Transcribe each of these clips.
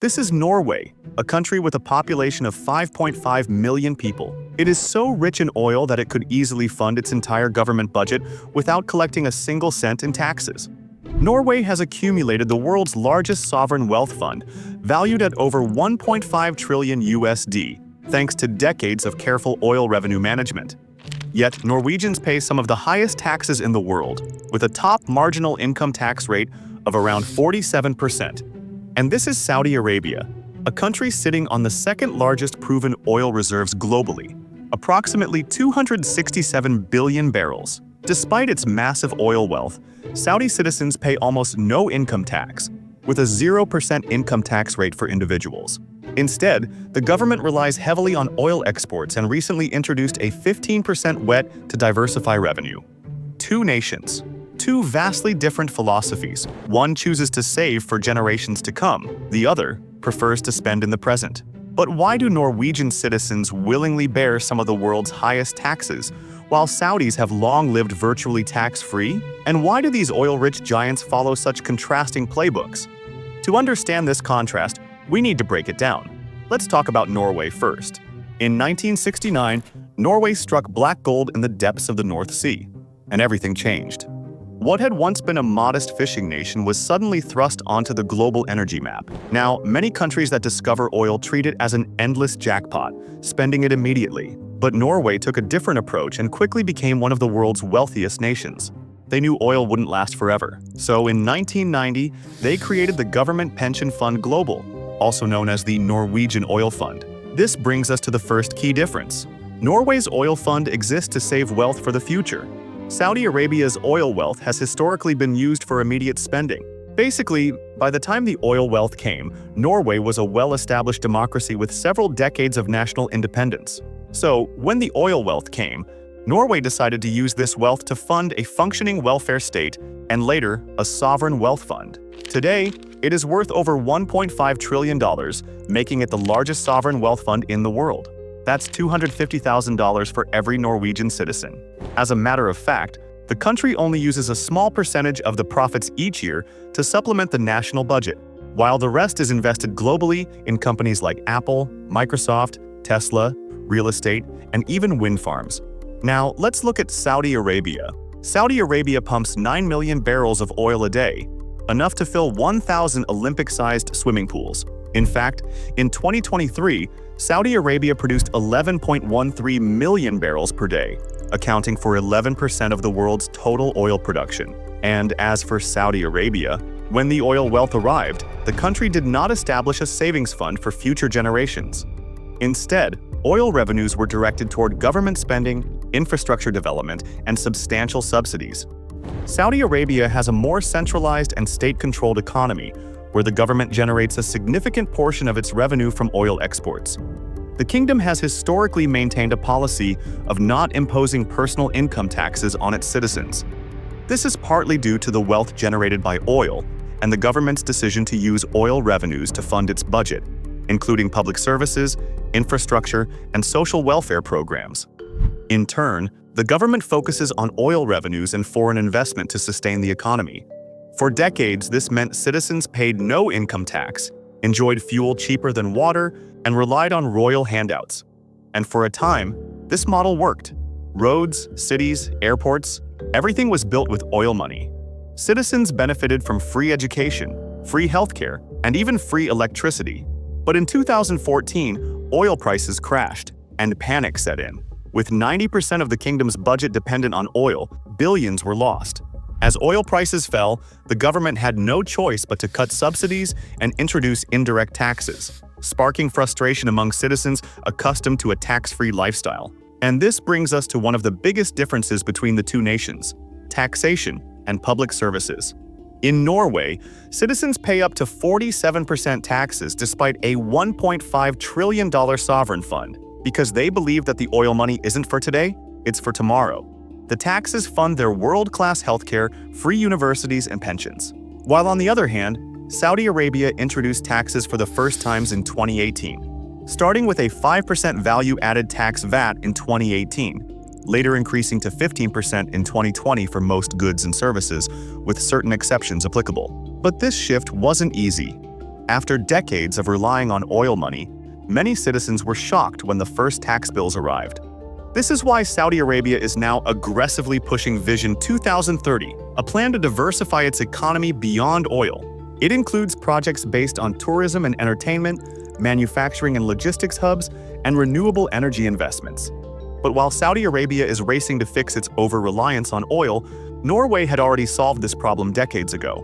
This is Norway, a country with a population of 5.5 million people. It is so rich in oil that it could easily fund its entire government budget without collecting a single cent in taxes. Norway has accumulated the world's largest sovereign wealth fund, valued at over 1.5 trillion USD, thanks to decades of careful oil revenue management. Yet, Norwegians pay some of the highest taxes in the world, with a top marginal income tax rate of around 47%. And this is Saudi Arabia, a country sitting on the second largest proven oil reserves globally, approximately 267 billion barrels. Despite its massive oil wealth, Saudi citizens pay almost no income tax, with a 0% income tax rate for individuals. Instead, the government relies heavily on oil exports and recently introduced a 15% WET to diversify revenue. Two nations, two vastly different philosophies. One chooses to save for generations to come, the other prefers to spend in the present. But why do Norwegian citizens willingly bear some of the world's highest taxes, while Saudis have long lived virtually tax-free? And why do these oil-rich giants follow such contrasting playbooks? To understand this contrast, we need to break it down. Let's talk about Norway first. In 1969, Norway struck black gold in the depths of the North Sea, and everything changed. What had once been a modest fishing nation was suddenly thrust onto the global energy map. Now, many countries that discover oil treat it as an endless jackpot, spending it immediately. But Norway took a different approach and quickly became one of the world's wealthiest nations. They knew oil wouldn't last forever. So in 1990, they created the Government Pension Fund Global, also known as the Norwegian Oil Fund. This brings us to the first key difference. Norway's oil fund exists to save wealth for the future. Saudi Arabia's oil wealth has historically been used for immediate spending. Basically, by the time the oil wealth came, Norway was a well-established democracy with several decades of national independence. So, when the oil wealth came, Norway decided to use this wealth to fund a functioning welfare state and later, a sovereign wealth fund. Today, it is worth over $1.5 trillion, making it the largest sovereign wealth fund in the world. That's $250,000 for every Norwegian citizen. As a matter of fact, the country only uses a small percentage of the profits each year to supplement the national budget, while the rest is invested globally in companies like Apple, Microsoft, Tesla, real estate, and even wind farms. Now, let's look at Saudi Arabia. Saudi Arabia pumps 9 million barrels of oil a day, enough to fill 1,000 Olympic-sized swimming pools. In fact, in 2023, Saudi Arabia produced 11.13 million barrels per day, accounting for 11% of the world's total oil production. And as for Saudi Arabia, when the oil wealth arrived, the country did not establish a savings fund for future generations. Instead, oil revenues were directed toward government spending, infrastructure development, and substantial subsidies. Saudi Arabia has a more centralized and state-controlled economy, where the government generates a significant portion of its revenue from oil exports. The kingdom has historically maintained a policy of not imposing personal income taxes on its citizens. This is partly due to the wealth generated by oil and the government's decision to use oil revenues to fund its budget, including public services, infrastructure, and social welfare programs. In turn, the government focuses on oil revenues and foreign investment to sustain the economy. For decades, this meant citizens paid no income tax, enjoyed fuel cheaper than water, and relied on royal handouts. And for a time, this model worked. Roads, cities, airports, everything was built with oil money. Citizens benefited from free education, free healthcare, and even free electricity. But in 2014, oil prices crashed, and panic set in. With 90% of the kingdom's budget dependent on oil, billions were lost. As oil prices fell, the government had no choice but to cut subsidies and introduce indirect taxes, sparking frustration among citizens accustomed to a tax-free lifestyle. And this brings us to one of the biggest differences between the two nations: taxation and public services. In Norway, citizens pay up to 47% taxes despite a $1.5 trillion sovereign fund, because they believe that the oil money isn't for today, it's for tomorrow. The taxes fund their world-class healthcare, free universities, and pensions. While on the other hand, Saudi Arabia introduced taxes for the first times in 2018, starting with a 5% value-added tax VAT in 2018, later increasing to 15% in 2020 for most goods and services, with certain exceptions applicable. But this shift wasn't easy. After decades of relying on oil money, many citizens were shocked when the first tax bills arrived. This is why Saudi Arabia is now aggressively pushing Vision 2030, a plan to diversify its economy beyond oil. It includes projects based on tourism and entertainment, manufacturing and logistics hubs, and renewable energy investments. But while Saudi Arabia is racing to fix its over-reliance on oil, Norway had already solved this problem decades ago.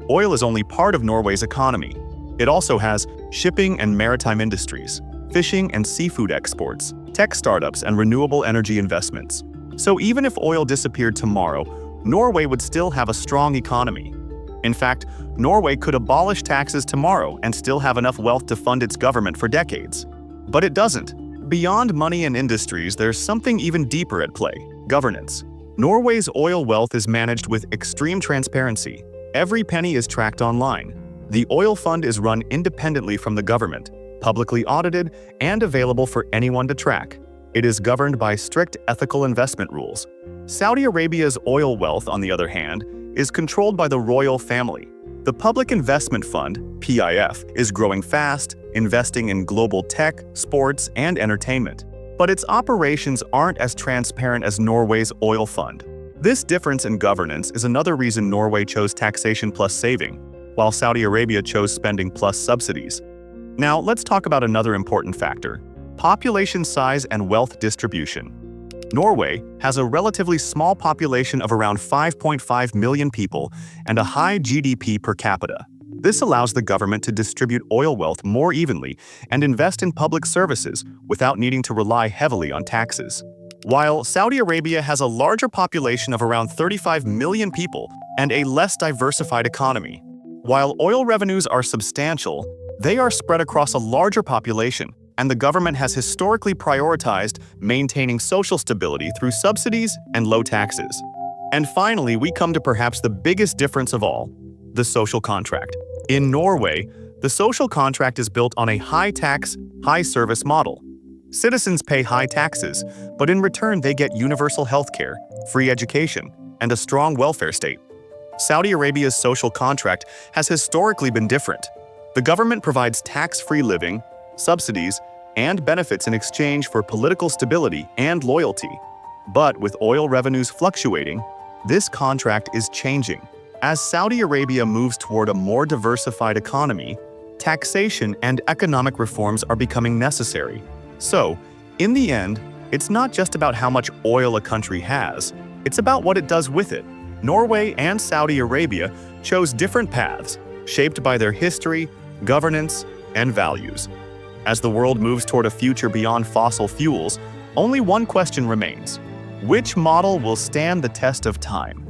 Oil is only part of Norway's economy. It also has shipping and maritime industries, fishing and seafood exports, tech startups, and renewable energy investments. So even if oil disappeared tomorrow, Norway would still have a strong economy. In fact, Norway could abolish taxes tomorrow and still have enough wealth to fund its government for decades. But it doesn't. Beyond money and industries, there's something even deeper at play: governance. Norway's oil wealth is managed with extreme transparency. Every penny is tracked online. The oil fund is run independently from the government, publicly audited, and available for anyone to track. It is governed by strict ethical investment rules. Saudi Arabia's oil wealth, on the other hand, is controlled by the royal family. The Public Investment Fund, PIF, is growing fast, investing in global tech, sports, and entertainment. But its operations aren't as transparent as Norway's oil fund. This difference in governance is another reason Norway chose taxation plus saving, while Saudi Arabia chose spending plus subsidies. Now, let's talk about another important factor: population size and wealth distribution. Norway has a relatively small population of around 5.5 million people and a high GDP per capita. This allows the government to distribute oil wealth more evenly and invest in public services without needing to rely heavily on taxes. While Saudi Arabia has a larger population of around 35 million people and a less diversified economy. While oil revenues are substantial, they are spread across a larger population, and the government has historically prioritized maintaining social stability through subsidies and low taxes. And finally, we come to perhaps the biggest difference of all: the social contract. In Norway, the social contract is built on a high-tax, high-service model. Citizens pay high taxes, but in return they get universal healthcare, free education, and a strong welfare state. Saudi Arabia's social contract has historically been different. The government provides tax-free living, subsidies, and benefits in exchange for political stability and loyalty. But with oil revenues fluctuating, this contract is changing. As Saudi Arabia moves toward a more diversified economy, taxation and economic reforms are becoming necessary. So, in the end, it's not just about how much oil a country has, it's about what it does with it. Norway and Saudi Arabia chose different paths, shaped by their history, governance, and values. As the world moves toward a future beyond fossil fuels, only one question remains: which model will stand the test of time?